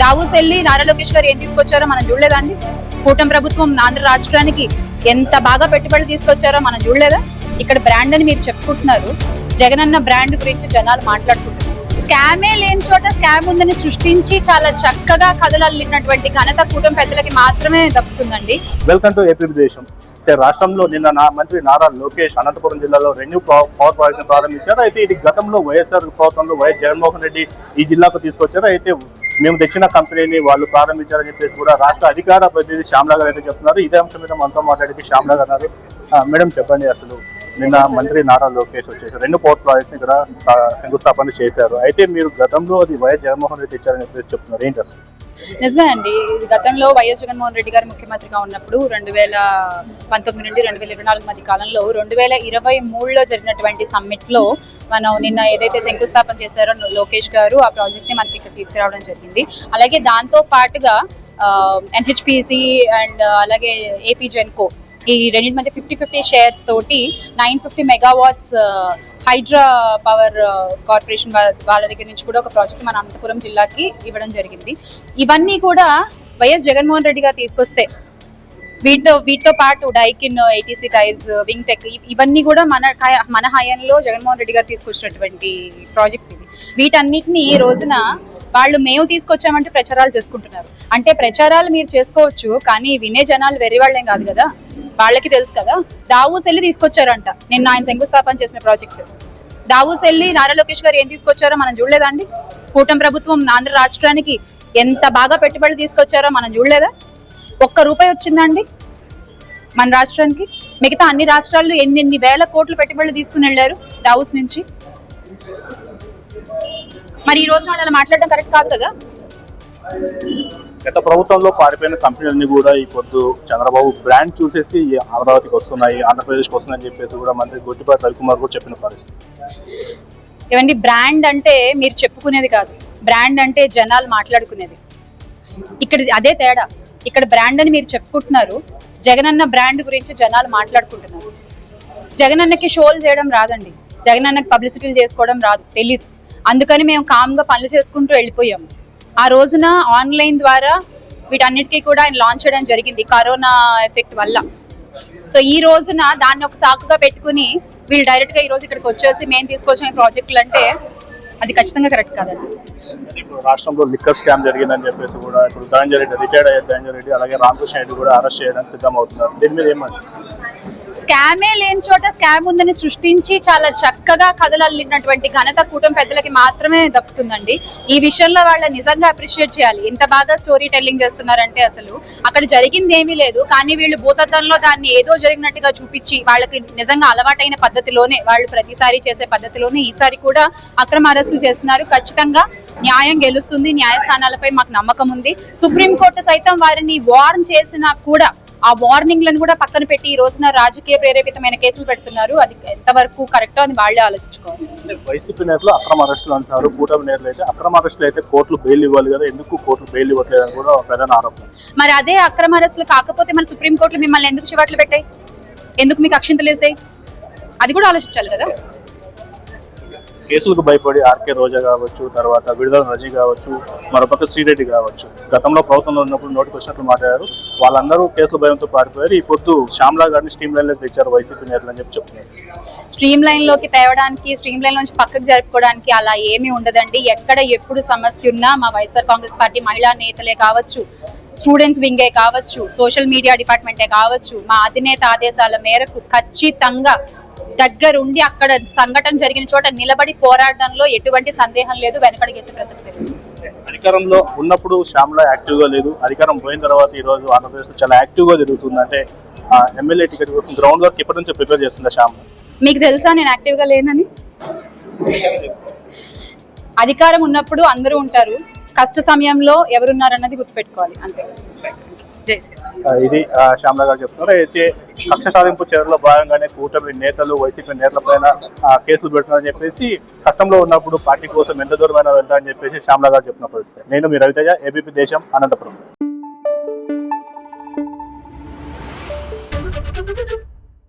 Davos వెళ్ళి నారా లోకేష్ గారు ఏం తీసుకొచ్చారో మనం చూడలేదండి. కూటమి ప్రభుత్వం ఆంధ్ర రాష్ట్రానికి ఎంత బాగా పెట్టుబడులు తీసుకొచ్చారో మనం చూడలేదా? ఇక్కడ బ్రాండ్ అని మీరు చెప్పుకుంటున్నారు, జగనన్న బ్రాండ్ గురించి జనాలు మాట్లాడుకుంటున్నారు. స్కామే లేని చోట స్కామ్ ఉందని సృష్టించి చాలా చక్కగా కథలు అల్లినటువంటి ఘనత కూటమి పెద్దలకి మాత్రమే దక్కుతుందండి. వెల్కమ్ టు ఏపీ దేశం. రాష్ట్రంలో నిన్న మంత్రి నారా లోకేష్ అనంతపురం జిల్లాలో రెన్యూ పవర్ ప్రాజెక్ట్ ప్రారంభించారు. అయితే ఇది గతంలో వైఎస్ఆర్ ప్రభుత్వంలో వైఎస్ జగన్మోహన్ రెడ్డి ఈ జిల్లాకు తీసుకొచ్చారు. అయితే మేము తెచ్చిన కంపెనీని వాళ్ళు ప్రారంభించారని చెప్పేసి కూడా రాష్ట్ర అధికార ప్రతినిధి శ్యామ్లా గారు అయితే చెప్తున్నారు. ఇదే అంశం మీద మనతో మాట్లాడితే శ్యామ్లా గారు అన్నారు. మేడం చెప్పండి, అసలు నిన్న మంత్రి నారా లోకేష్ వచ్చేసి రెండు పోర్ట్ ప్రాజెక్ట్ ఇక్కడ శంకుస్థాపన చేశారు. అయితే మీరు గతంలో అది వైఎస్ జగన్మోహన్ రెడ్డి ఇచ్చారని చెప్పేసి చెప్తున్నారు, ఏంటి అసలు? నిజమే అండి. గతంలో వైఎస్ జగన్మోహన్ రెడ్డి గారు ముఖ్యమంత్రిగా ఉన్నప్పుడు 2019 నుండి 2024 మధ్య కాలంలో 2023లో జరిగినటువంటి సమ్మిట్ లో మనం నిన్న ఏదైతే శంకుస్థాపన చేశారో లోకేష్ గారు, ఆ ప్రాజెక్ట్ ని మనకి ఇక్కడ తీసుకురావడం జరిగింది. అలాగే దాంతో పాటుగా ఎన్హెచ్పిసి అండ్ అలాగే ఏపీ జెన్కో ఈ రెండింటి మధ్య 50-50 షేర్స్ తోటి 950 మెగావాట్స్ హైడ్రా పవర్ కార్పొరేషన్ వాళ్ళ దగ్గర నుంచి కూడా ఒక ప్రాజెక్ట్ మన అనంతపురం జిల్లాకి ఇవ్వడం జరిగింది. ఇవన్నీ కూడా వైఎస్ జగన్మోహన్ రెడ్డి గారు తీసుకొస్తే వీటితో పాటు Daikin, ATC tyres, wing tech ఇవన్నీ కూడా మన హయాంలో జగన్మోహన్ రెడ్డి గారు తీసుకొచ్చినటువంటి ప్రాజెక్ట్స్ ఇవి. వీటన్నిటిని ఈ రోజున వాళ్ళు మేము తీసుకొచ్చామంటే ప్రచారాలు చేసుకుంటున్నారు. అంటే ప్రచారాలు మీరు చేసుకోవచ్చు, కానీ వినే జనాలు వెర్రి వాళ్ళేం కాదు కదా, వాళ్ళకి తెలుసు కదా. దావూస్ వెళ్ళి తీసుకొచ్చారంట నిన్న ఆయన శంకుస్థాపన చేసిన ప్రాజెక్టు. దావూస్ వెళ్ళి నారా లోకేష్ గారు ఏం తీసుకొచ్చారో మనం చూడలేదండి. కూటమి ప్రభుత్వం ఆంధ్ర రాష్ట్రానికి ఎంత బాగా పెట్టుబడులు తీసుకొచ్చారో మనం చూడలేదా? ₹1 వచ్చిందండి మన రాష్ట్రానికి? మిగతా అన్ని రాష్ట్రాల్లో ఎన్ని వేల కోట్లు పెట్టుబడులు తీసుకుని వెళ్ళారు దావూస్ నుంచి. మరి ఈ రోజు వాళ్ళు మాట్లాడడం కరెక్ట్ కాదు కదా. గత ప్రభుత్వంలో పారిపోయిన కంపెనీలన్నీ కూడా ఈ పొద్దు చంద్రబాబు బ్రాండ్ చూసేసి అమరావతికి వస్తున్నాయి, ఆంధ్రప్రదేశ్కి వస్తున్నాయని చెప్పేసి కూడా మంత్రి గొట్టిపాటి రవికుమార్ కూడా చెప్పిన పరిస్థితి. ఏమండి, బ్రాండ్ అంటే మీరు చెప్పుకునేది కాదు, బ్రాండ్ అంటే జనాలు మాట్లాడుకునేది. ఇక్కడ అదే తేడా. ఇక్కడ బ్రాండ్ అని మీరు చెప్పుకుంటున్నారు, జగనన్న బ్రాండ్ గురించి జనాలు మాట్లాడుకుంటున్నారు. జగనన్నకి షోలు చేయడం రాదండి, జగనన్నకి పబ్లిసిటీలు చేసుకోవడం రాదు, తెలీదు. అందుకని మేము కామ్గా పనులు చేసుకుంటూ వెళ్ళిపోయాము. ఆ రోజున ఆన్లైన్ ద్వారా వీటన్నిటికీ కూడా ఆయన లాంచ్ చేయడం జరిగింది కరోనా ఎఫెక్ట్ వల్ల. సో ఈ రోజున దాన్ని ఒక సాకుగా పెట్టుకుని వీళ్ళు డైరెక్ట్ గా ఈ రోజు ఇక్కడికి వచ్చేసి మేము తీసుకొచ్చిన ప్రాజెక్టులు అంటే అది ఖచ్చితంగా కరెక్ట్ కాదండి. ఇప్పుడు రాష్ట్రంలో లిక్కర్ స్కామ్ జరిగిందని చెప్పేసి కూడా ఇప్పుడు ధనంజయ రెడ్డి, రిటైర్డ్ అయ్యే ధనంజయ రెడ్డి, అలాగే రామకృష్ణ రెడ్డి కూడా అరెస్ట్ చేయడానికి సిద్ధమవుతున్నారు. దీని మీద ఏమంటారు? స్కామే లేని చోట స్కామ్ ఉందని సృష్టించి చాలా చక్కగా కథలు అల్లినటువంటి ఘనత కూటమి పెద్దలకి మాత్రమే దక్కుతుందండి. ఈ విషయంలో వాళ్ళని నిజంగా అప్రిషియేట్ చేయాలి. ఎంత బాగా స్టోరీ టెల్లింగ్ చేస్తున్నారంటే అసలు అక్కడ జరిగింది ఏమీ లేదు, కానీ వీళ్ళు భూతద్దంలో దాన్ని ఏదో జరిగినట్టుగా చూపించి వాళ్ళకి నిజంగా అలవాటైన పద్ధతిలోనే, వాళ్ళు ప్రతిసారి చేసే పద్ధతిలోనే ఈసారి కూడా అక్రమ అరెస్టులు చేస్తున్నారు. ఖచ్చితంగా న్యాయం గెలుస్తుంది, న్యాయస్థానాలపై మాకు నమ్మకం ఉంది. సుప్రీంకోర్టు సైతం వారిని వార్న్ చేసినా కూడా ఆ వార్నింగ్లను కూడా పక్కన పెట్టి ఈ రోజున రాజకీయ ప్రేరేపితమైన కేసులు పెడుతున్నారు. అది ఎంతవరకు కరెక్టో అని వాళ్ళే ఆలోచించుకోవాలి. వైసీపీ నేతలు అక్రమ అరెస్టులు అంటున్నారు, కూటమి నేతలు అయితే అక్రమ అరెస్టులు అయితే కోర్టులు బెయిల్ ఇవ్వాలి కదా, ఎందుకు కోర్టులు బెయిల్ ఇవ్వట్లేదని కూడా ప్రధాన ఆరోపణ. మరి అదే అక్రమ అరెస్టులు కాకపోతే మన సుప్రీంకోర్టులు మిమ్మల్ని ఎందుకు చివాట్లు పెట్టాయి, ఎందుకు మీకు అక్షింతలు వేసాయి, అది కూడా ఆలోచించాలి కదా. కేసులకు భయపడి ఆర్కే రోజా కావచ్చు, తర్వాత విడుదల రజీ కావచ్చు, మరోపక్క శ్రీరెడ్డి కావచ్చు, గతంలో ప్రభుత్వంలో ఉన్నప్పుడు నోటికి వచ్చినట్లు మాట్లాడారు. వాళ్ళందరూ కేసుల భయంతో పారిపోయారు. ఈ పొద్దు శ్యామ్లా గారిని స్ట్రీమ్ లైన్ లోకి తెచ్చారు వైసీపీ నేతలు అని చెప్పి చెప్తున్నారు. స్ట్రీమ్ లైన్ లోకి తేవడానికి, స్ట్రీమ్ లైన్ నుంచి పక్కకు జరుపుకోవడానికి అలా ఏమీ ఉండదండి. ఎక్కడ ఎప్పుడు సమస్య ఉన్నా మా వైఎస్ఆర్ కాంగ్రెస్ పార్టీ మహిళా నేతలే కావచ్చు, స్టూడెంట్స్ వింగే కావచ్చు, సోషల్ మీడియా డిపార్ట్మెంటే కావచ్చు, మా అధినేత ఆదేశాల మేరకు ఖచ్చితంగా దగ్గరుండి అక్కడ సంఘటన జరిగిన చోట నిలబడి పోరాడడంలో ఎటువంటి సందేహం లేదు, వెనకడిగేసే ప్రసక్తి లేదు. అధికారంలో ఉన్నప్పుడు శ్యామ్లా యాక్టివ్ గా లేదు, అధికారం పోయిన తర్వాత ఈ రోజు ఆంధ్రప్రదేశ్ లో చాలా యాక్టివ్ గా జరుగుతుంది. అంటే ఎమ్మెల్యే టికెట్ కోసం గ్రౌండ్ వర్క్ ఇప్పటి నుంచి ప్రిపేర్ చేస్తుందా శ్యామ్లా? మీకు తెలుసా నేను యాక్టివ్ గా లేనని? అధికారం ఉన్నప్పుడు అందరూ ఉంటారు, కష్ట సమయంలో ఎవరున్నారన్నది గుర్తుపెట్టుకోవాలి, అంతే. ఇది శ్యామ్లా గారు చెప్తున్నారు. అయితే కక్ష సాధింపు చర్యలో భాగంగానే కూటమి నేతలు వైసీపీ నేతల పైన కేసులు పెడుతున్నారని చెప్పేసి, కష్టంలో ఉన్నప్పుడు పార్టీ కోసం ఎంత దూరమైనా వెళ్తా అని చెప్పేసి శ్యామ్లా గారు చెప్పిన పరిస్థితి. నేను మీ రవితేజ, ఏబీపీ దేశం, అనంతపురం.